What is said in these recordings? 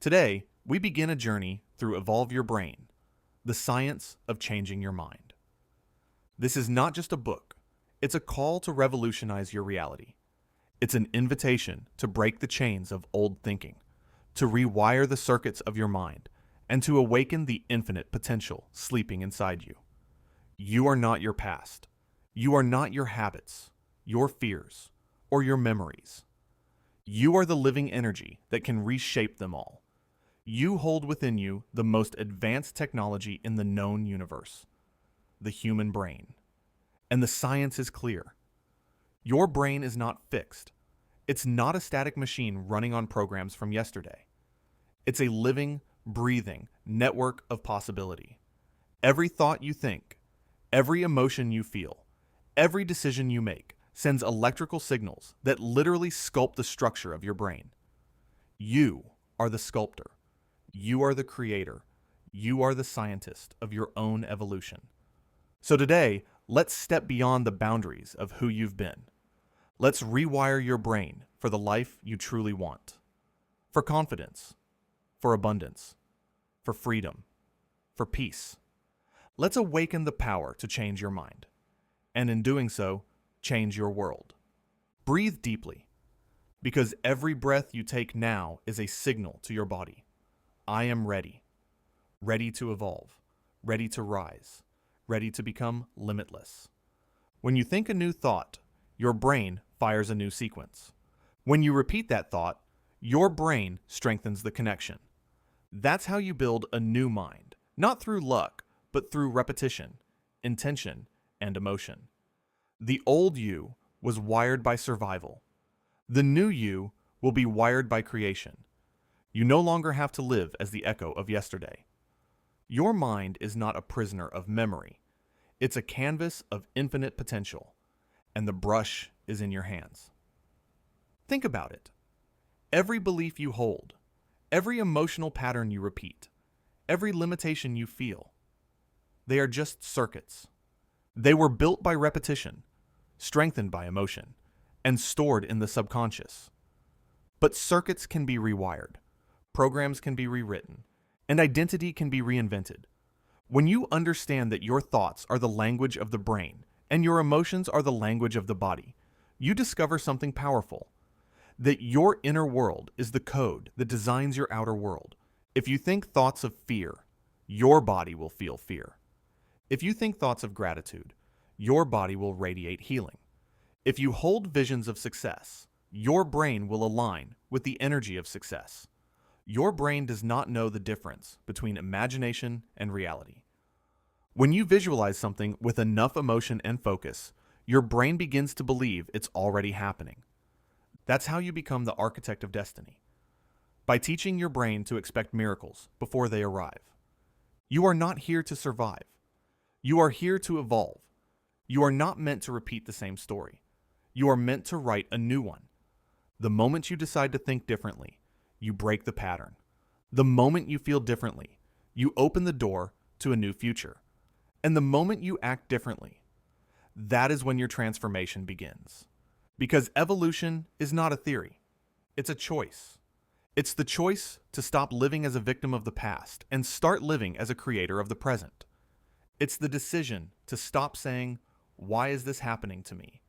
Today, we begin a journey through Evolve Your Brain, the science of changing your mind. This is not just a book, it's a call to revolutionize your reality. It's an invitation to break the chains of old thinking, to rewire the circuits of your mind, and to awaken the infinite potential sleeping inside you. You are not your past. You are not your habits, your fears, or your memories. You are the living energy that can reshape them all. You hold within you the most advanced technology in the known universe, the human brain. And the science is clear. Your brain is not fixed. It's not a static machine running on programs from yesterday. It's a living, breathing network of possibility. Every thought you think, every emotion you feel, every decision you make sends electrical signals that literally sculpt the structure of your brain. You are the sculptor. You are the creator. You are the scientist of your own evolution. So today, let's step beyond the boundaries of who you've been. Let's rewire your brain for the life you truly want. For confidence, for abundance, for freedom, for peace. Let's awaken the power to change your mind. And in doing so, change your world. Breathe deeply, because every breath you take now is a signal to your body. I am ready. Ready to evolve. Ready to rise. Ready to become limitless. When you think a new thought, your brain fires a new sequence. When you repeat that thought, your brain strengthens the connection. That's how you build a new mind, not through luck, but through repetition, intention, and emotion. The old you was wired by survival. The new you will be wired by creation. You no longer have to live as the echo of yesterday. Your mind is not a prisoner of memory. It's a canvas of infinite potential, and the brush is in your hands. Think about it. Every belief you hold, every emotional pattern you repeat, every limitation you feel, they are just circuits. They were built by repetition, strengthened by emotion, and stored in the subconscious. But circuits can be rewired, programs can be rewritten, and identity can be reinvented. When you understand that your thoughts are the language of the brain and your emotions are the language of the body, you discover something powerful. That your inner world is the code that designs your outer world. If you think thoughts of fear, your body will feel fear. If you think thoughts of gratitude, your body will radiate healing. If you hold visions of success, your brain will align with the energy of success. Your brain does not know the difference between imagination and reality. When you visualize something with enough emotion and focus, your brain begins to believe it's already happening. That's how you become the architect of destiny. By teaching your brain to expect miracles before they arrive. You are not here to survive. You are here to evolve. You are not meant to repeat the same story. You are meant to write a new one. The moment you decide to think differently, you break the pattern. The moment you feel differently, you open the door to a new future. And the moment you act differently, that is when your transformation begins. Because evolution is not a theory. It's a choice. It's the choice to stop living as a victim of the past and start living as a creator of the present. It's the decision to stop saying, "Why is this happening to me?"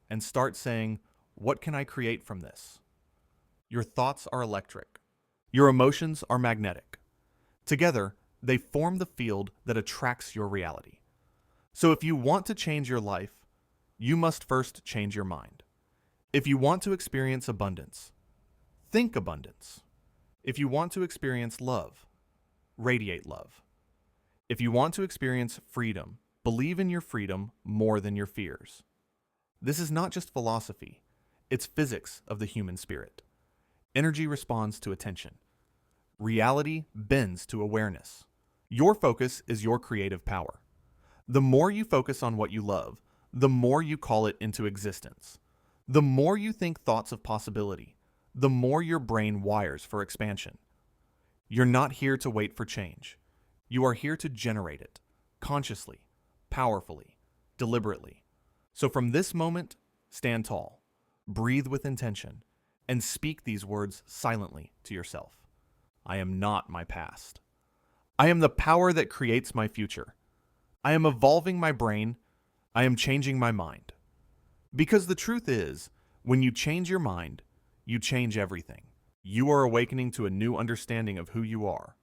and start saying, "What can I create from this?" Your thoughts are electric. Your emotions are magnetic. Together, they form the field that attracts your reality. So if you want to change your life, you must first change your mind. If you want to experience abundance, think abundance. If you want to experience love, radiate love. If you want to experience freedom, believe in your freedom more than your fears. This is not just philosophy, it's physics of the human spirit. Energy responds to attention. Reality bends to awareness. Your focus is your creative power. The more you focus on what you love, the more you call it into existence. The more you think thoughts of possibility, the more your brain wires for expansion. You're not here to wait for change. You are here to generate it, consciously, powerfully, deliberately. So from this moment, stand tall, breathe with intention, and speak these words silently to yourself. I am not my past. I am the power that creates my future. I am evolving my brain. I am changing my mind. Because the truth is, when you change your mind, you change everything. You are awakening to a new understanding of who you are.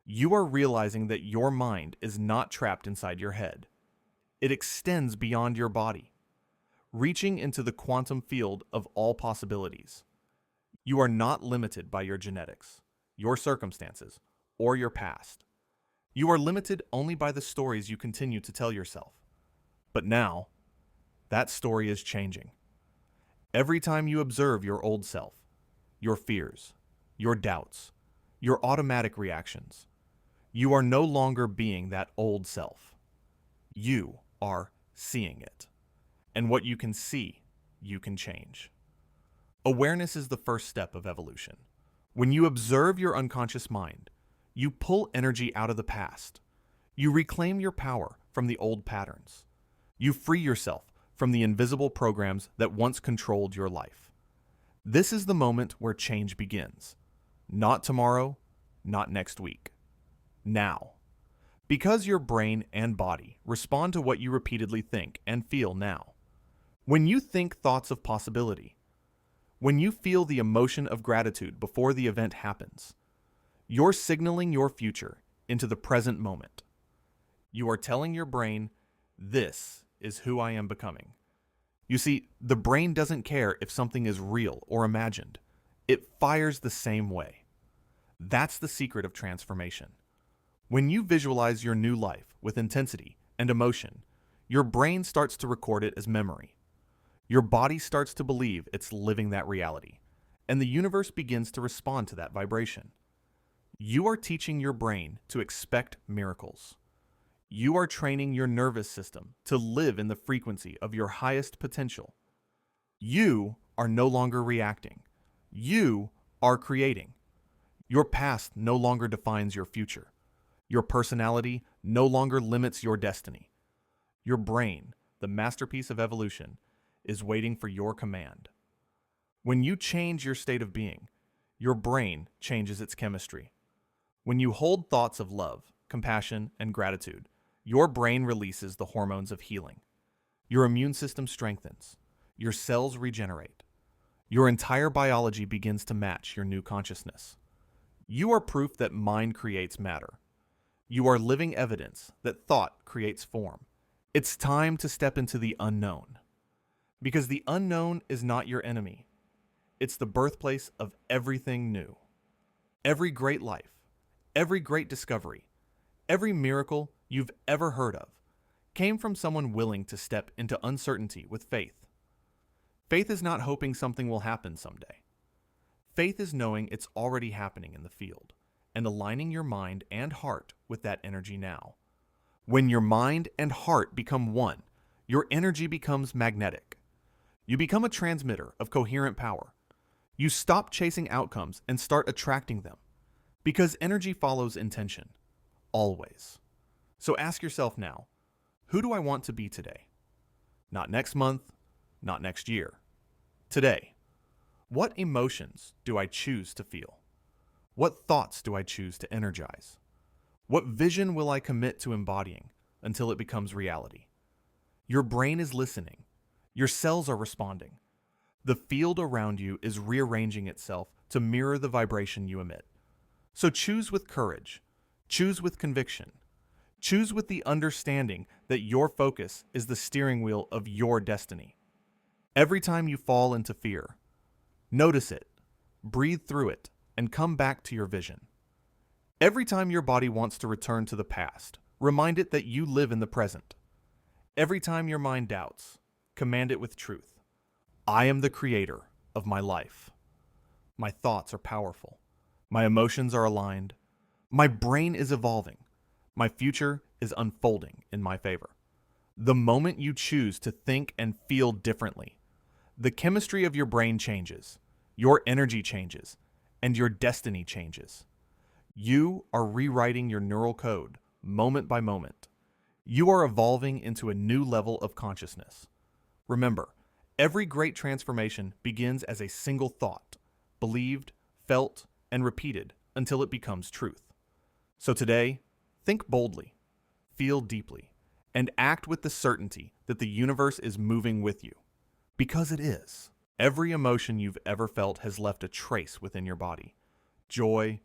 You are realizing that your mind is not trapped inside your head. It extends beyond your body, reaching into the quantum field of all possibilities. You are not limited by your genetics, your circumstances, or your past. You are limited only by the stories you continue to tell yourself. But now, that story is changing. Every time you observe your old self, your fears, your doubts, your automatic reactions, you are no longer being that old self. You are seeing it. And what you can see, you can change. Awareness is the first step of evolution. When you observe your unconscious mind, you pull energy out of the past. You reclaim your power from the old patterns. You free yourself from the invisible programs that once controlled your life. This is the moment where change begins. Not tomorrow, not next week. Now. Because your brain and body respond to what you repeatedly think and feel now. When you think thoughts of possibility, when you feel the emotion of gratitude before the event happens, you're signaling your future into the present moment. You are telling your brain, this is who I am becoming. You see, the brain doesn't care if something is real or imagined. It fires the same way. That's the secret of transformation. When you visualize your new life with intensity and emotion, your brain starts to record it as memory. Your body starts to believe it's living that reality, and the universe begins to respond to that vibration. You are teaching your brain to expect miracles. You are training your nervous system to live in the frequency of your highest potential. You are no longer reacting. You are creating. Your past no longer defines your future. Your personality no longer limits your destiny. Your brain, the masterpiece of evolution, is waiting for your command. When you change your state of being, your brain changes its chemistry. When you hold thoughts of love, compassion, and gratitude, your brain releases the hormones of healing. Your immune system strengthens. Your cells regenerate. Your entire biology begins to match your new consciousness. You are proof that mind creates matter. You are living evidence that thought creates form. It's time to step into the unknown. Because the unknown is not your enemy. It's the birthplace of everything new. Every great life, every great discovery, every miracle you've ever heard of came from someone willing to step into uncertainty with faith. Faith is not hoping something will happen someday. Faith is knowing it's already happening in the field and aligning your mind and heart with that energy now. When your mind and heart become one, your energy becomes magnetic. You become a transmitter of coherent power. You stop chasing outcomes and start attracting them. Because energy follows intention. Always. So ask yourself now, who do I want to be today? Not next month, not next year. Today. What emotions do I choose to feel? What thoughts do I choose to energize? What vision will I commit to embodying until it becomes reality? Your brain is listening. Your cells are responding. The field around you is rearranging itself to mirror the vibration you emit. So choose with courage. Choose with conviction. Choose with the understanding that your focus is the steering wheel of your destiny. Every time you fall into fear, notice it, breathe through it, and come back to your vision. Every time your body wants to return to the past, remind it that you live in the present. Every time your mind doubts, command it with truth. I am the creator of my life. My thoughts are powerful. My emotions are aligned. My brain is evolving. My future is unfolding in my favor. The moment you choose to think and feel differently, the chemistry of your brain changes, your energy changes, and your destiny changes. You are rewriting your neural code moment by moment. You are evolving into a new level of consciousness. Remember, every great transformation begins as a single thought, believed, felt, and repeated until it becomes truth. So today, think boldly, feel deeply, and act with the certainty that the universe is moving with you. Because it is. Every emotion you've ever felt has left a trace within your body. Joy,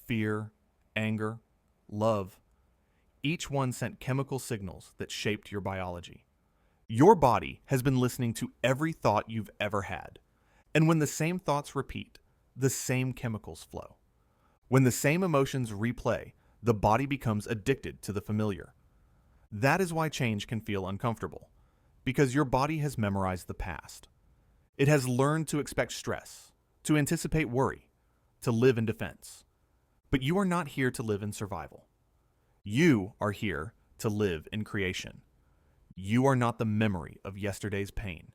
fear, anger, love. Each one sent chemical signals that shaped your biology. Your body has been listening to every thought you've ever had. And when the same thoughts repeat, the same chemicals flow. When the same emotions replay, the body becomes addicted to the familiar. That is why change can feel uncomfortable, because your body has memorized the past. It has learned to expect stress, to anticipate worry, to live in defense. But you are not here to live in survival. You are here to live in creation. You are not the memory of yesterday's pain.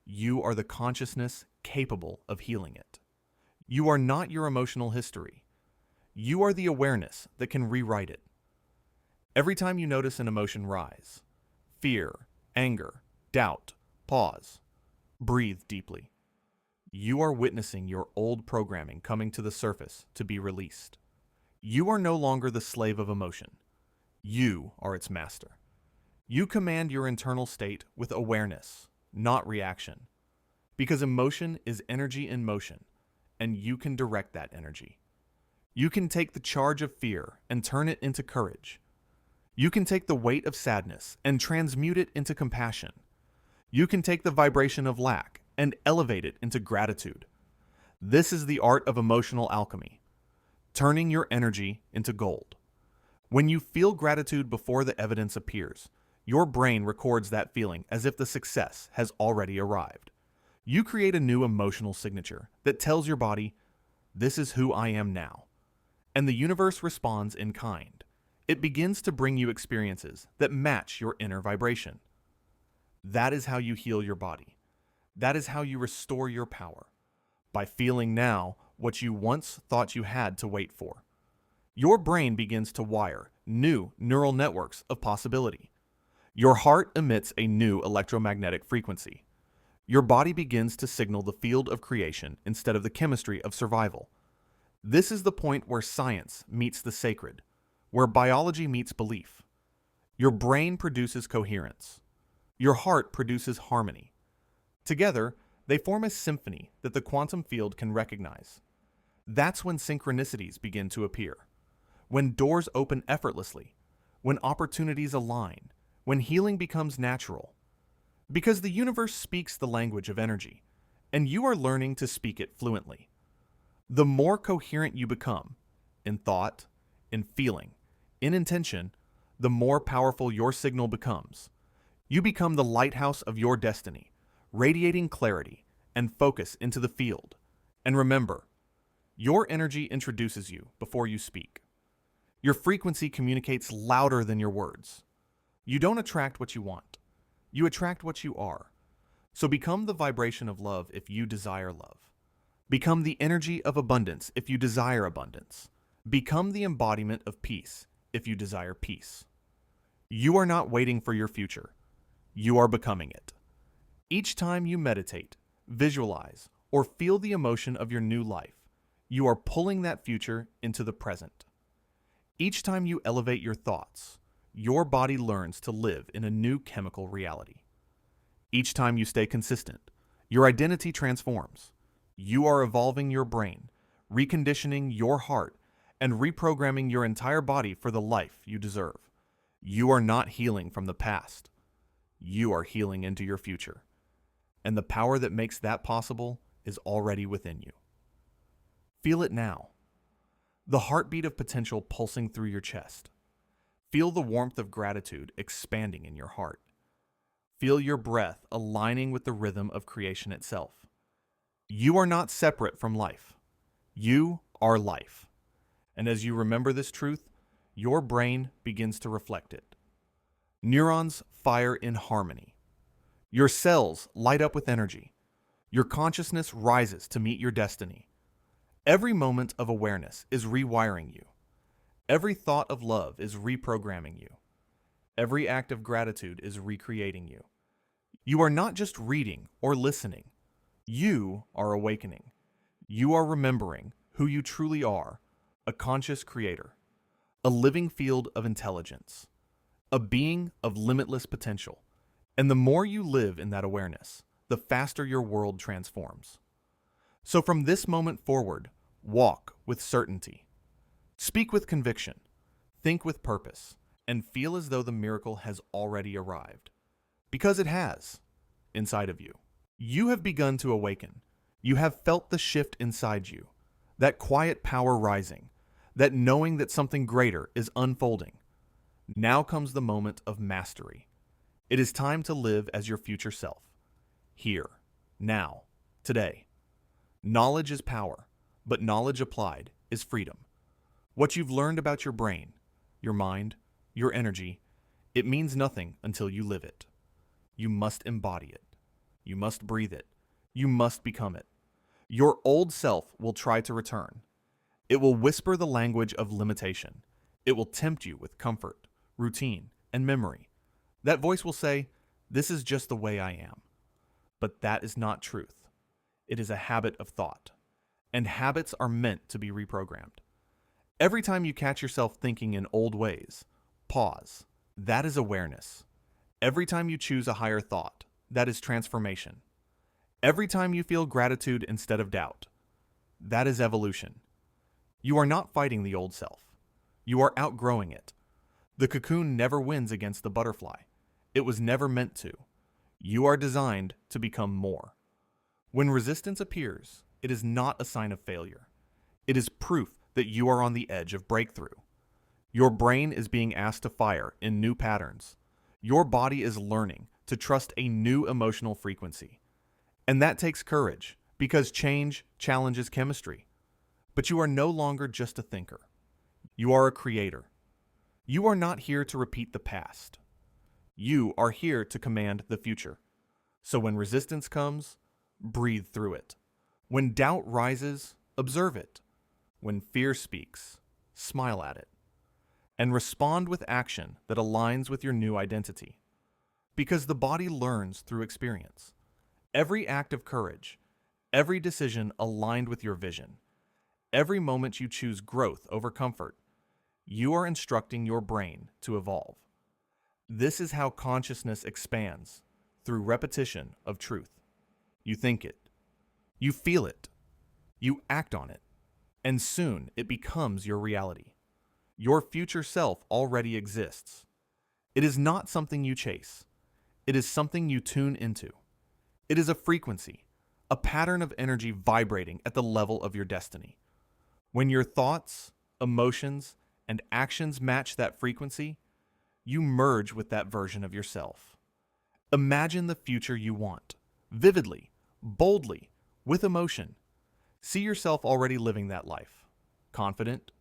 You are the consciousness capable of healing it. You are not your emotional history. You are the awareness that can rewrite it. Every time you notice an emotion rise, fear, anger, doubt, pause, breathe deeply. You are witnessing your old programming coming to the surface to be released. You are no longer the slave of emotion. You are its master. You command your internal state with awareness, not reaction. Because emotion is energy in motion, and you can direct that energy. You can take the charge of fear and turn it into courage. You can take the weight of sadness and transmute it into compassion. You can take the vibration of lack and elevate it into gratitude. This is the art of emotional alchemy, turning your energy into gold. When you feel gratitude before the evidence appears, your brain records that feeling as if the success has already arrived. You create a new emotional signature that tells your body, "This is who I am now." And the universe responds in kind. It begins to bring you experiences that match your inner vibration. That is how you heal your body. That is how you restore your power. By feeling now what you once thought you had to wait for. Your brain begins to wire new neural networks of possibility. Your heart emits a new electromagnetic frequency. Your body begins to signal the field of creation instead of the chemistry of survival. This is the point where science meets the sacred, where biology meets belief. Your brain produces coherence. Your heart produces harmony. Together, they form a symphony that the quantum field can recognize. That's when synchronicities begin to appear. When doors open effortlessly. When opportunities align. When healing becomes natural. Because the universe speaks the language of energy, and you are learning to speak it fluently. The more coherent you become, in thought, in feeling, in intention, the more powerful your signal becomes. You become the lighthouse of your destiny, radiating clarity and focus into the field. And remember, your energy introduces you before you speak. Your frequency communicates louder than your words. You don't attract what you want. You attract what you are. So become the vibration of love if you desire love. Become the energy of abundance if you desire abundance. Become the embodiment of peace if you desire peace. You are not waiting for your future. You are becoming it. Each time you meditate, visualize, or feel the emotion of your new life, you are pulling that future into the present. Each time you elevate your thoughts, your body learns to live in a new chemical reality. Each time you stay consistent, your identity transforms. You are evolving your brain, reconditioning your heart, and reprogramming your entire body for the life you deserve. You are not healing from the past. You are healing into your future. And the power that makes that possible is already within you. Feel it now. The heartbeat of potential pulsing through your chest. Feel the warmth of gratitude expanding in your heart. Feel your breath aligning with the rhythm of creation itself. You are not separate from life. You are life. And as you remember this truth, your brain begins to reflect it. Neurons fire in harmony. Your cells light up with energy. Your consciousness rises to meet your destiny. Every moment of awareness is rewiring you. Every thought of love is reprogramming you. Every act of gratitude is recreating you. You are not just reading or listening. You are awakening. You are remembering who you truly are, a conscious creator, a living field of intelligence, a being of limitless potential. And the more you live in that awareness, the faster your world transforms. So from this moment forward, walk with certainty. Speak with conviction, think with purpose, and feel as though the miracle has already arrived. Because it has, inside of you. You have begun to awaken. You have felt the shift inside you, that quiet power rising, that knowing that something greater is unfolding. Now comes the moment of mastery. It is time to live as your future self. Here, now, today. Knowledge is power, but knowledge applied is freedom. What you've learned about your brain, your mind, your energy, it means nothing until you live it. You must embody it. You must breathe it. You must become it. Your old self will try to return. It will whisper the language of limitation. It will tempt you with comfort, routine, and memory. That voice will say, "This is just the way I am." But that is not truth. It is a habit of thought. And habits are meant to be reprogrammed. Every time you catch yourself thinking in old ways, pause. That is awareness. Every time you choose a higher thought, that is transformation. Every time you feel gratitude instead of doubt, that is evolution. You are not fighting the old self. You are outgrowing it. The cocoon never wins against the butterfly. It was never meant to. You are designed to become more. When resistance appears, it is not a sign of failure. It is proof that you are on the edge of breakthrough. Your brain is being asked to fire in new patterns. Your body is learning to trust a new emotional frequency. And that takes courage, because change challenges chemistry. But you are no longer just a thinker. You are a creator. You are not here to repeat the past. You are here to command the future. So when resistance comes, breathe through it. When doubt rises, observe it. When fear speaks, smile at it. And respond with action that aligns with your new identity. Because the body learns through experience. Every act of courage, every decision aligned with your vision, every moment you choose growth over comfort, you are instructing your brain to evolve. This is how consciousness expands, through repetition of truth. You think it, you feel it, you act on it, and soon it becomes your reality. Your future self already exists. It is not something you chase. It is something you tune into. It is a frequency, a pattern of energy vibrating at the level of your destiny. When your thoughts, emotions, and actions match that frequency, you merge with that version of yourself. Imagine the future you want, vividly, boldly, with emotion. See yourself already living that life, confident,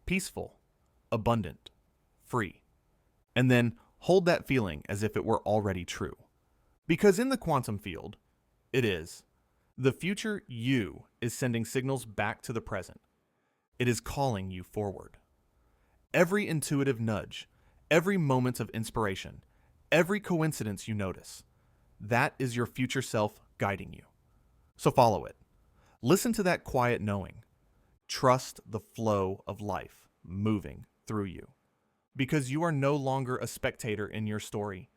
peaceful, abundant, free. And then hold that feeling as if it were already true. Because in the quantum field, it is. The future you is sending signals back to the present. It is calling you forward. Every intuitive nudge, every moment of inspiration, every coincidence you notice, that is your future self guiding you. So follow it. Listen to that quiet knowing. Trust the flow of life moving through you. Because you are no longer a spectator in your story.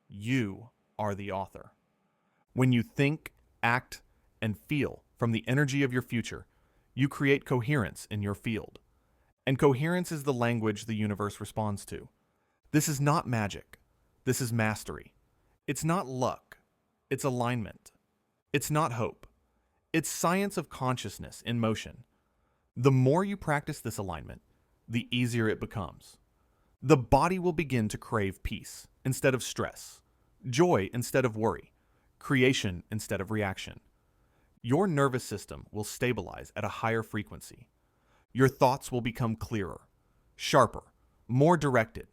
You are the author. When you think, act, and feel from the energy of your future, you create coherence in your field. And coherence is the language the universe responds to. This is not magic. This is mastery. It's not luck. It's alignment. It's not hope. It's science of consciousness in motion. The more you practice this alignment, the easier it becomes. The body will begin to crave peace instead of stress, joy instead of worry, creation instead of reaction. Your nervous system will stabilize at a higher frequency. Your thoughts will become clearer, sharper, more directed,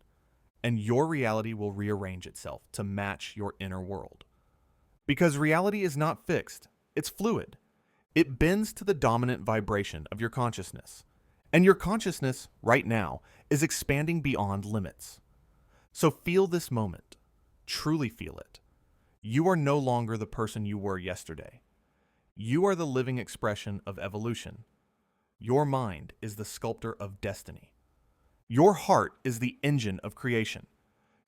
and your reality will rearrange itself to match your inner world. Because reality is not fixed, it's fluid. It bends to the dominant vibration of your consciousness. And your consciousness, right now, is expanding beyond limits. So feel this moment. Truly feel it. You are no longer the person you were yesterday. You are the living expression of evolution. Your mind is the sculptor of destiny. Your heart is the engine of creation.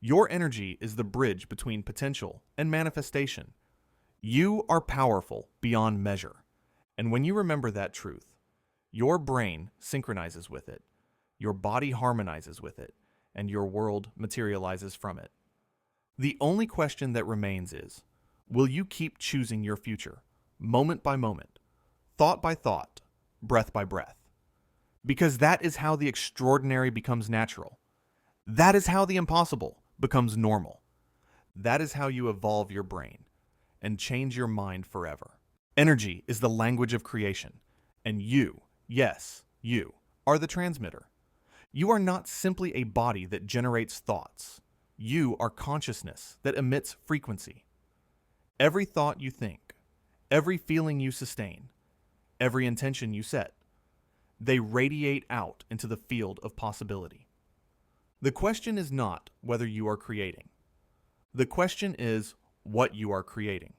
Your energy is the bridge between potential and manifestation. You are powerful beyond measure. And when you remember that truth, your brain synchronizes with it, your body harmonizes with it, and your world materializes from it. The only question that remains is, will you keep choosing your future, moment by moment, thought by thought, breath by breath? Because that is how the extraordinary becomes natural. That is how the impossible becomes normal. That is how you evolve your brain and change your mind forever. Energy is the language of creation, and you, yes, you, are the transmitter. You are not simply a body that generates thoughts. You are consciousness that emits frequency. Every thought you think, every feeling you sustain, every intention you set, they radiate out into the field of possibility. The question is not whether you are creating. The question is what you are creating.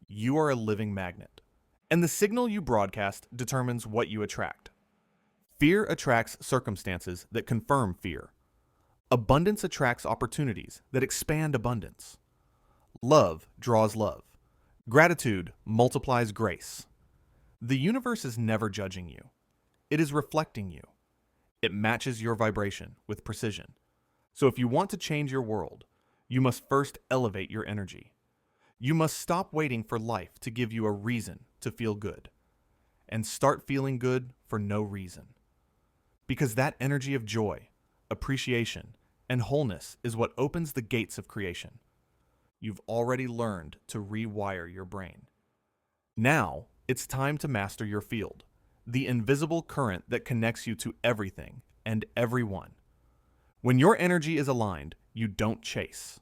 You are a living magnet, and the signal you broadcast determines what you attract. Fear attracts circumstances that confirm fear. Abundance attracts opportunities that expand abundance. Love draws love. Gratitude multiplies grace. The universe is never judging you. It is reflecting you. It matches your vibration with precision. So if you want to change your world, you must first elevate your energy. You must stop waiting for life to give you a reason to feel good, and start feeling good for no reason. Because that energy of joy, appreciation, and wholeness is what opens the gates of creation. You've already learned to rewire your brain. Now, it's time to master your field, the invisible current that connects you to everything and everyone. When your energy is aligned, you don't chase.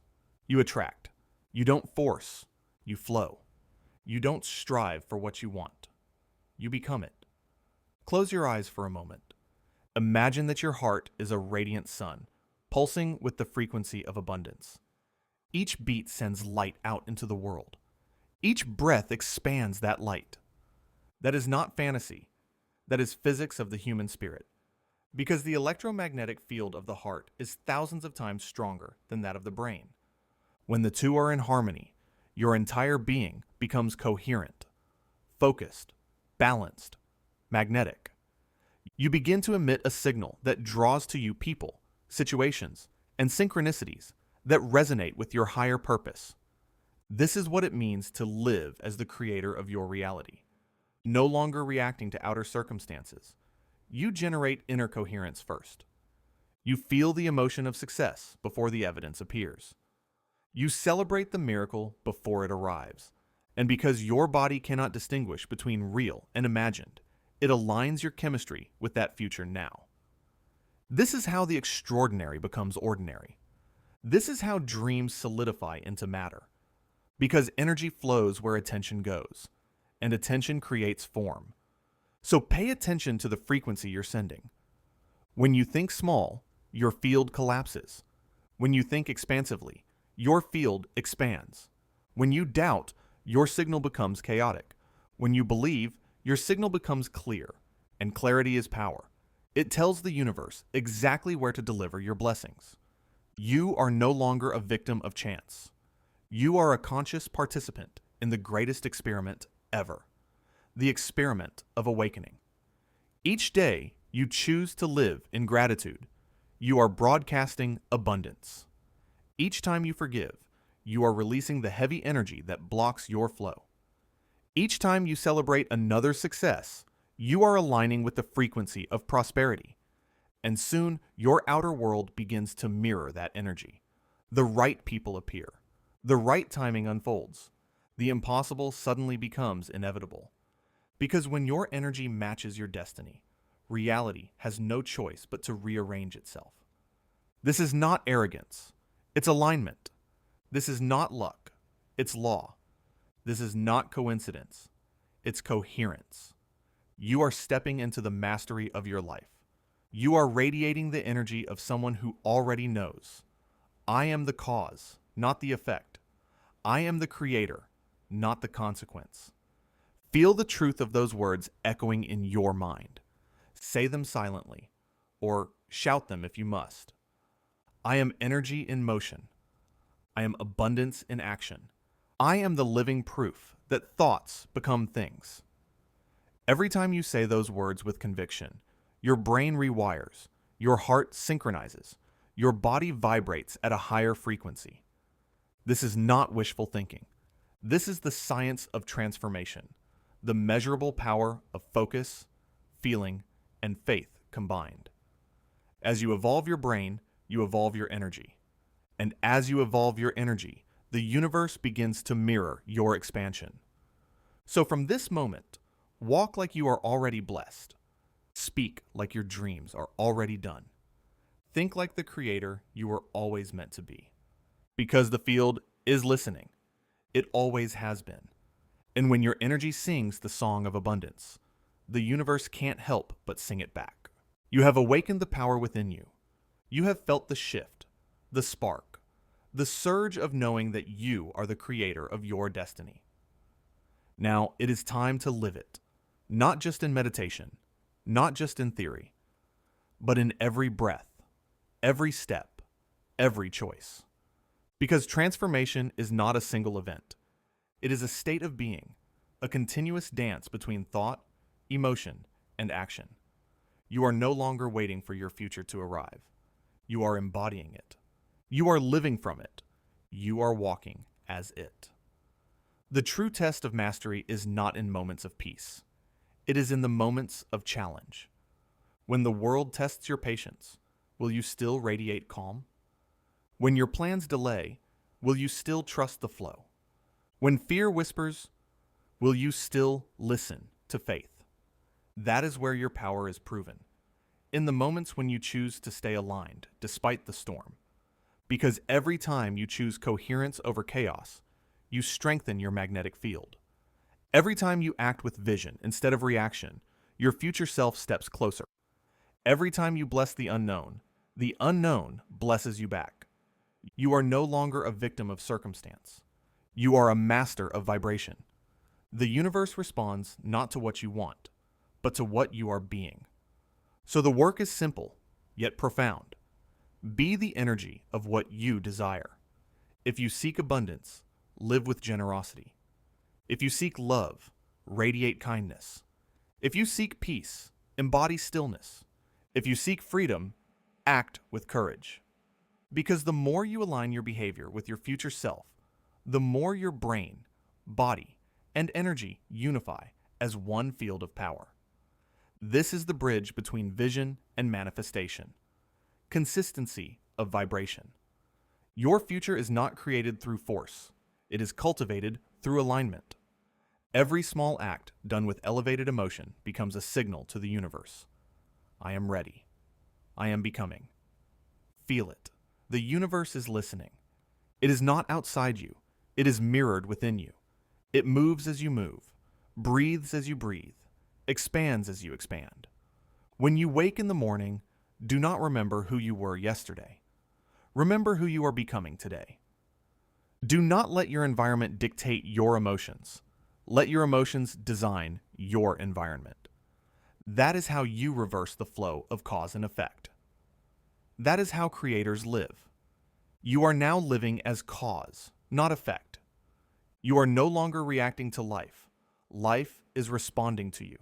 You attract. You don't force. You flow. You don't strive for what you want. You become it. Close your eyes for a moment. Imagine that your heart is a radiant sun, pulsing with the frequency of abundance. Each beat sends light out into the world. Each breath expands that light. That is not fantasy. That is physics of the human spirit. Because the electromagnetic field of the heart is thousands of times stronger than that of the brain. When the two are in harmony, your entire being becomes coherent, focused, balanced, magnetic. You begin to emit a signal that draws to you people, situations, and synchronicities that resonate with your higher purpose. This is what it means to live as the creator of your reality. No longer reacting to outer circumstances. You generate inner coherence first. You feel the emotion of success before the evidence appears. You celebrate the miracle before it arrives. And because your body cannot distinguish between real and imagined, it aligns your chemistry with that future now. This is how the extraordinary becomes ordinary. This is how dreams solidify into matter. Because energy flows where attention goes, and attention creates form. So pay attention to the frequency you're sending. When you think small, your field collapses. When you think expansively, your field expands. When you doubt, your signal becomes chaotic. When you believe, your signal becomes clear, and clarity is power. It tells the universe exactly where to deliver your blessings. You are no longer a victim of chance. You are a conscious participant in the greatest experiment ever. The experiment of awakening. Each day, you choose to live in gratitude. You are broadcasting abundance. Each time you forgive, you are releasing the heavy energy that blocks your flow. Each time you celebrate another success, you are aligning with the frequency of prosperity. And soon, your outer world begins to mirror that energy. The right people appear. The right timing unfolds. The impossible suddenly becomes inevitable. Because when your energy matches your destiny, reality has no choice but to rearrange itself. This is not arrogance. It's alignment. This is not luck. It's law. This is not coincidence. It's coherence. You are stepping into the mastery of your life. You are radiating the energy of someone who already knows. I am the cause, not the effect. I am the creator, not the consequence. Feel the truth of those words echoing in your mind. Say them silently, or shout them if you must. I am energy in motion. I am abundance in action. I am the living proof that thoughts become things. Every time you say those words with conviction, your brain rewires, your heart synchronizes, your body vibrates at a higher frequency. This is not wishful thinking. This is the science of transformation, the measurable power of focus, feeling, and faith combined. As you evolve your brain, you evolve your energy. And as you evolve your energy, the universe begins to mirror your expansion. So from this moment, walk like you are already blessed. Speak like your dreams are already done. Think like the creator you were always meant to be. Because the field is listening. It always has been. And when your energy sings the song of abundance, the universe can't help but sing it back. You have awakened the power within you. You have felt the shift, the spark, the surge of knowing that you are the creator of your destiny. Now it is time to live it, not just in meditation, not just in theory, but in every breath, every step, every choice. Because transformation is not a single event. It is a state of being, a continuous dance between thought, emotion, and action. You are no longer waiting for your future to arrive. You are embodying it. You are living from it. You are walking as it. The true test of mastery is not in moments of peace. It is in the moments of challenge. When the world tests your patience, will you still radiate calm? When your plans delay, will you still trust the flow? When fear whispers, will you still listen to faith? That is where your power is proven. In the moments when you choose to stay aligned despite the storm. Because every time you choose coherence over chaos, you strengthen your magnetic field. Every time you act with vision instead of reaction, your future self steps closer. Every time you bless the unknown blesses you back. You are no longer a victim of circumstance. You are a master of vibration. The universe responds not to what you want, but to what you are being. So the work is simple, yet profound. Be the energy of what you desire. If you seek abundance, live with generosity. If you seek love, radiate kindness. If you seek peace, embody stillness. If you seek freedom, act with courage. Because the more you align your behavior with your future self, the more your brain, body, and energy unify as one field of power. This is the bridge between vision and manifestation. Consistency of vibration. Your future is not created through force. It is cultivated through alignment. Every small act done with elevated emotion becomes a signal to the universe. I am ready. I am becoming. Feel it. The universe is listening. It is not outside you. It is mirrored within you. It moves as you move, breathes as you breathe, expands as you expand. When you wake in the morning, do not remember who you were yesterday. Remember who you are becoming today. Do not let your environment dictate your emotions. Let your emotions design your environment. That is how you reverse the flow of cause and effect. That is how creators live. You are now living as cause, not effect. You are no longer reacting to life. Life is responding to you.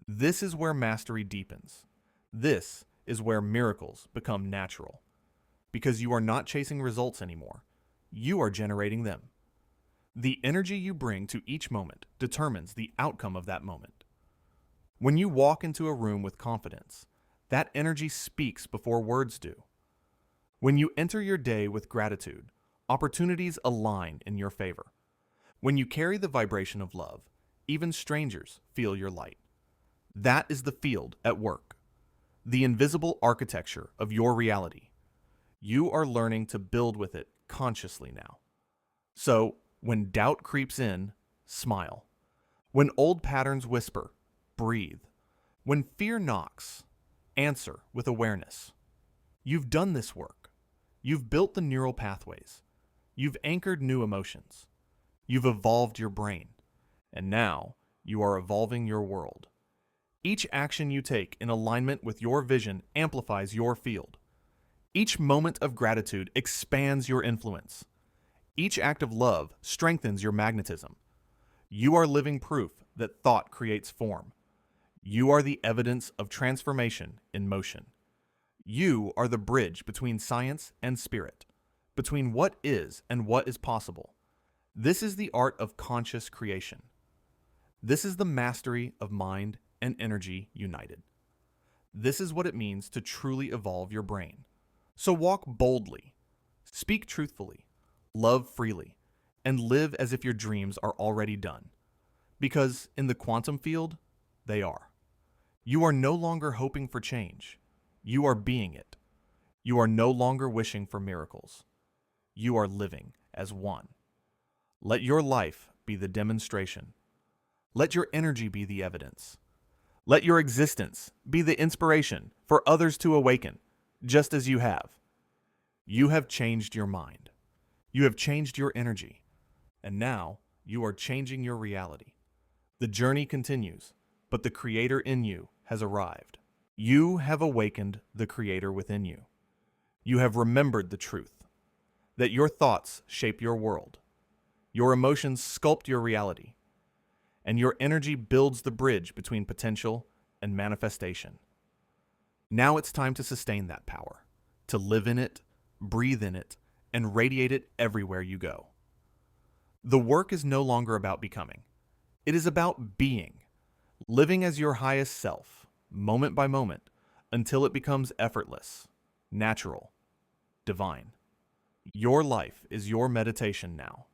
This is where mastery deepens. This is where miracles become natural. Because you are not chasing results anymore. You are generating them. The energy you bring to each moment determines the outcome of that moment. When you walk into a room with confidence, that energy speaks before words do. When you enter your day with gratitude, opportunities align in your favor. When you carry the vibration of love, even strangers feel your light. That is the field at work, the invisible architecture of your reality. You are learning to build with it consciously now. So, when doubt creeps in, smile. When old patterns whisper, breathe. When fear knocks, answer with awareness. You've done this work. You've built the neural pathways. You've anchored new emotions. You've evolved your brain. And now, you are evolving your world. Each action you take in alignment with your vision amplifies your field. Each moment of gratitude expands your influence. Each act of love strengthens your magnetism. You are living proof that thought creates form. You are the evidence of transformation in motion. You are the bridge between science and spirit, between what is and what is possible. This is the art of conscious creation. This is the mastery of mind and energy united. This is what it means to truly evolve your brain. So walk boldly, speak truthfully, love freely, and live as if your dreams are already done. Because in the quantum field, they are. You are no longer hoping for change. You are being it. You are no longer wishing for miracles. You are living as one. Let your life be the demonstration. Let your energy be the evidence. Let your existence be the inspiration for others to awaken, just as you have. You have changed your mind. You have changed your energy. And now you are changing your reality. The journey continues, but the Creator in you has arrived. You have awakened the Creator within you. You have remembered the truth, that your thoughts shape your world, your emotions sculpt your reality, and your energy builds the bridge between potential and manifestation. Now it's time to sustain that power, to live in it, breathe in it, and radiate it everywhere you go. The work is no longer about becoming. It is about being, living as your highest self, moment by moment, until it becomes effortless, natural, divine. Your life is your meditation now.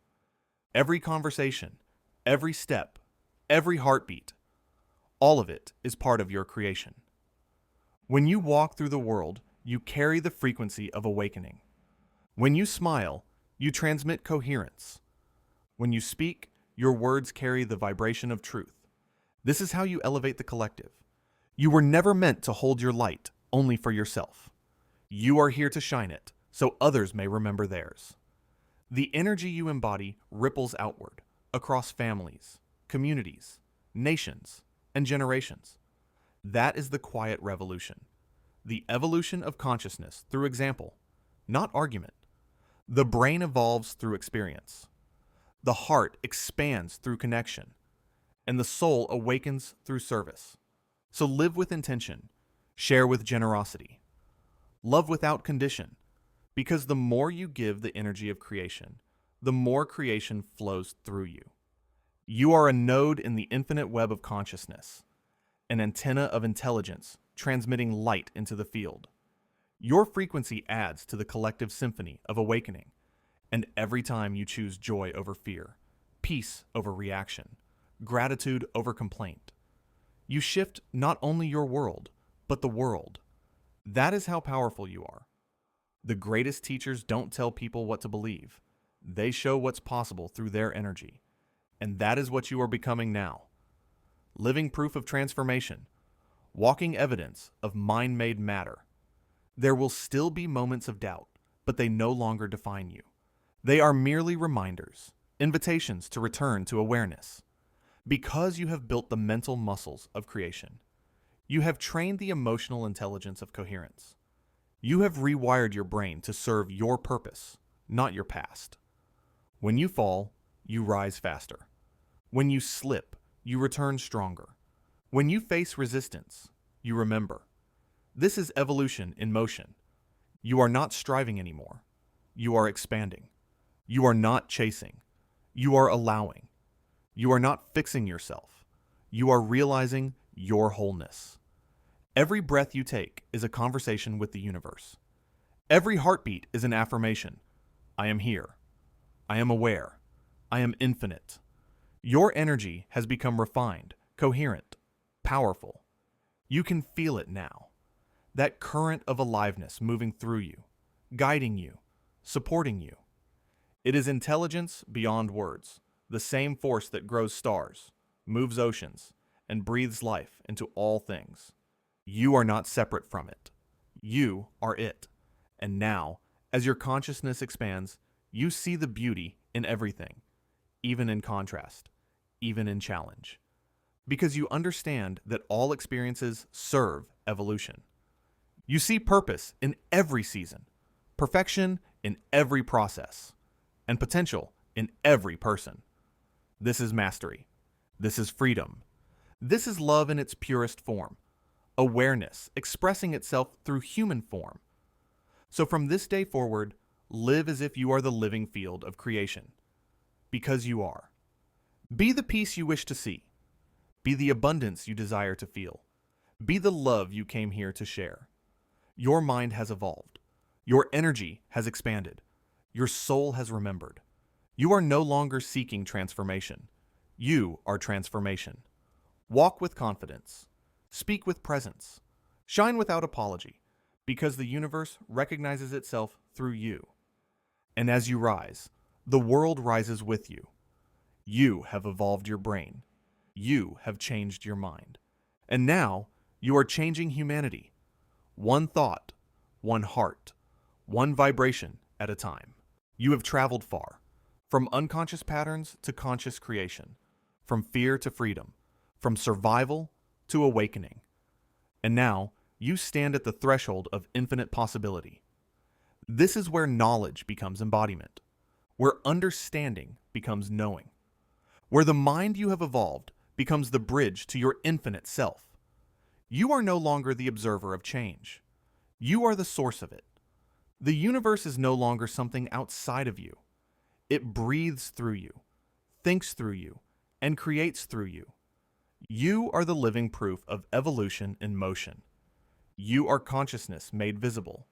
Every conversation, every step, every heartbeat, all of it is part of your creation. When you walk through the world, you carry the frequency of awakening. When you smile, you transmit coherence. When you speak, your words carry the vibration of truth. This is how you elevate the collective. You were never meant to hold your light only for yourself. You are here to shine it, so others may remember theirs. The energy you embody ripples outward, across families, communities, nations, and generations. That is the quiet revolution. The evolution of consciousness through example, not argument. The brain evolves through experience. The heart expands through connection, and the soul awakens through service. So live with intention, share with generosity, love without condition, because the more you give the energy of creation, the more creation flows through you. You are a node in the infinite web of consciousness, an antenna of intelligence transmitting light into the field. Your frequency adds to the collective symphony of awakening, and every time you choose joy over fear, peace over reaction, gratitude over complaint, you shift not only your world, but the world. That is how powerful you are. The greatest teachers don't tell people what to believe. They show what's possible through their energy. And that is what you are becoming now. Living proof of transformation, walking evidence of mind-made matter. There will still be moments of doubt, but they no longer define you. They are merely reminders, invitations to return to awareness. Because you have built the mental muscles of creation, you have trained the emotional intelligence of coherence. You have rewired your brain to serve your purpose, not your past. When you fall, you rise faster. When you slip, you return stronger. When you face resistance, you remember. This is evolution in motion. You are not striving anymore. You are expanding. You are not chasing. You are allowing. You are not fixing yourself. You are realizing your wholeness. Every breath you take is a conversation with the universe. Every heartbeat is an affirmation. I am here. I am aware. I am infinite. Your energy has become refined, coherent, powerful. You can feel it now. That current of aliveness moving through you, guiding you, supporting you. It is intelligence beyond words, the same force that grows stars, moves oceans, and breathes life into all things. You are not separate from it. You are it. And now, as your consciousness expands, you see the beauty in everything, even in contrast, even in challenge. because you understand that all experiences serve evolution. You see purpose in every season, perfection in every process, and potential in every person. This is mastery. This is freedom. This is love in its purest form, awareness expressing itself through human form. So from this day forward, live as if you are the living field of creation, because you are. Be the peace you wish to see. Be the abundance you desire to feel. Be the love you came here to share. Your mind has evolved. Your energy has expanded. Your soul has remembered. You are no longer seeking transformation. You are transformation. Walk with confidence. Speak with presence. Shine without apology, because the universe recognizes itself through you. And as you rise, the world rises with you. You have evolved your brain. You have changed your mind. And now you are changing humanity. One thought, one heart, one vibration at a time. You have traveled far, from unconscious patterns to conscious creation, from fear to freedom, from survival to awakening. And now you stand at the threshold of infinite possibility. This is where knowledge becomes embodiment, where understanding becomes knowing, where the mind you have evolved becomes the bridge to your infinite self. You are no longer the observer of change. You are the source of it. The universe is no longer something outside of you. It breathes through you, thinks through you, and creates through you. You are the living proof of evolution in motion. You are consciousness made visible.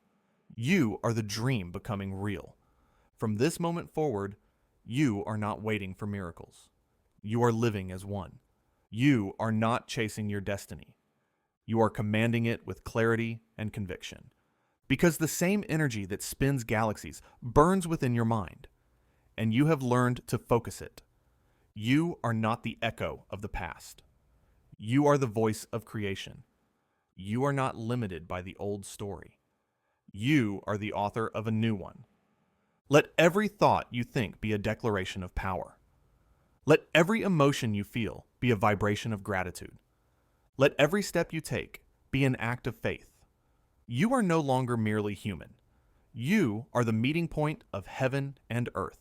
You are the dream becoming real. From this moment forward, you are not waiting for miracles. You are living as one. You are not chasing your destiny. You are commanding it with clarity and conviction. Because the same energy that spins galaxies burns within your mind, and you have learned to focus it. You are not the echo of the past. You are the voice of creation. You are not limited by the old story. You are the author of a new one. Let every thought you think be a declaration of power. Let every emotion you feel be a vibration of gratitude. Let every step you take be an act of faith. You are no longer merely human. You are the meeting point of heaven and earth.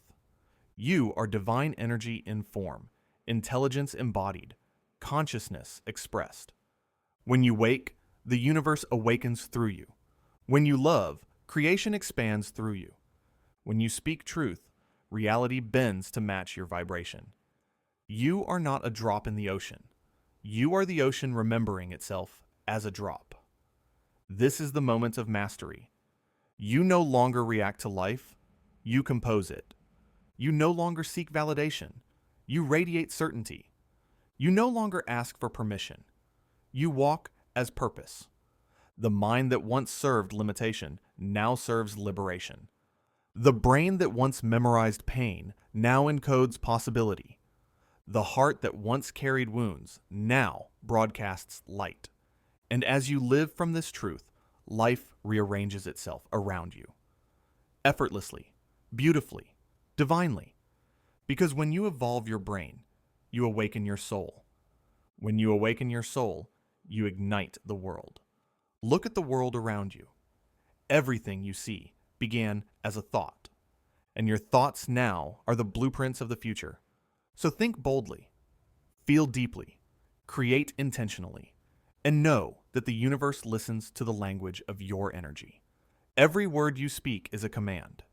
You are divine energy in form, intelligence embodied, consciousness expressed. When you wake, the universe awakens through you. When you love, creation expands through you. When you speak truth, reality bends to match your vibration. You are not a drop in the ocean. You are the ocean remembering itself as a drop. This is the moment of mastery. You no longer react to life, you compose it. You no longer seek validation, you radiate certainty. You no longer ask for permission. You walk as purpose. The mind that once served limitation now serves liberation. The brain that once memorized pain now encodes possibility. The heart that once carried wounds now broadcasts light. And as you live from this truth, life rearranges itself around you. Effortlessly, beautifully, divinely. Because when you evolve your brain, you awaken your soul. When you awaken your soul, you ignite the world. Look at the world around you. Everything you see began as a thought, and your thoughts now are the blueprints of the future. So think boldly, feel deeply, create intentionally, and know that the universe listens to the language of your energy. Every word you speak is a command.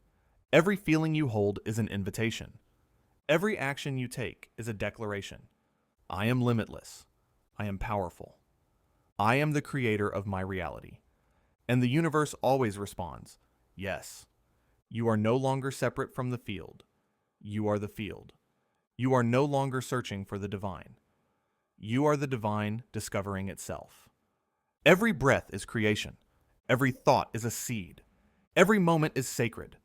Every feeling you hold is an invitation. Every action you take is a declaration. I am limitless. I am powerful. I am the creator of my reality. And the universe always responds, yes. You are no longer separate from the field. You are the field. You are no longer searching for the divine. You are the divine discovering itself. Every breath is creation. Every thought is a seed. Every moment is sacred.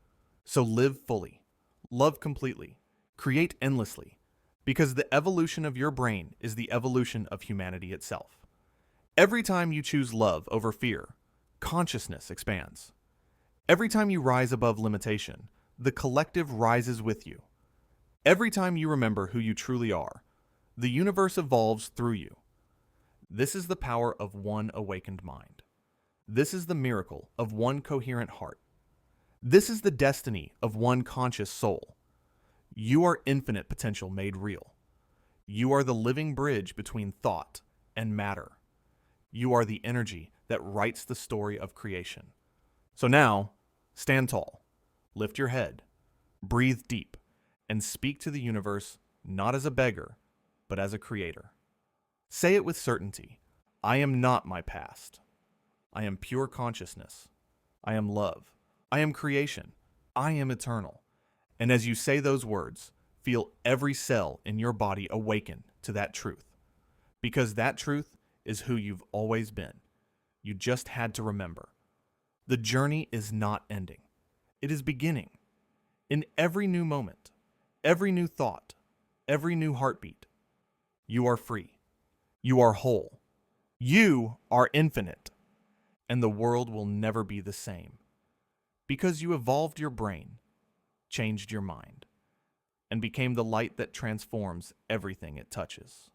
So live fully, love completely, create endlessly, because the evolution of your brain is the evolution of humanity itself. Every time you choose love over fear, consciousness expands. Every time you rise above limitation, the collective rises with you. Every time you remember who you truly are, The universe evolves through you. This is the power of one awakened mind. This is the miracle of one coherent heart. This is the destiny of one conscious soul. You are infinite potential made real. You are the living bridge between thought and matter. You are the energy that writes the story of creation. So now, stand tall, lift your head, breathe deep, and speak to the universe not as a beggar, but as a creator. Say it with certainty. I am not my past. I am pure consciousness. I am love. I am creation. I am eternal. And as you say those words, feel every cell in your body awaken to that truth. Because that truth is who you've always been. You just had to remember. The journey is not ending. It is beginning. In every new moment, every new thought, every new heartbeat, you are free. You are whole. You are infinite. And the world will never be the same. Because you evolved your brain, changed your mind, and became the light that transforms everything it touches.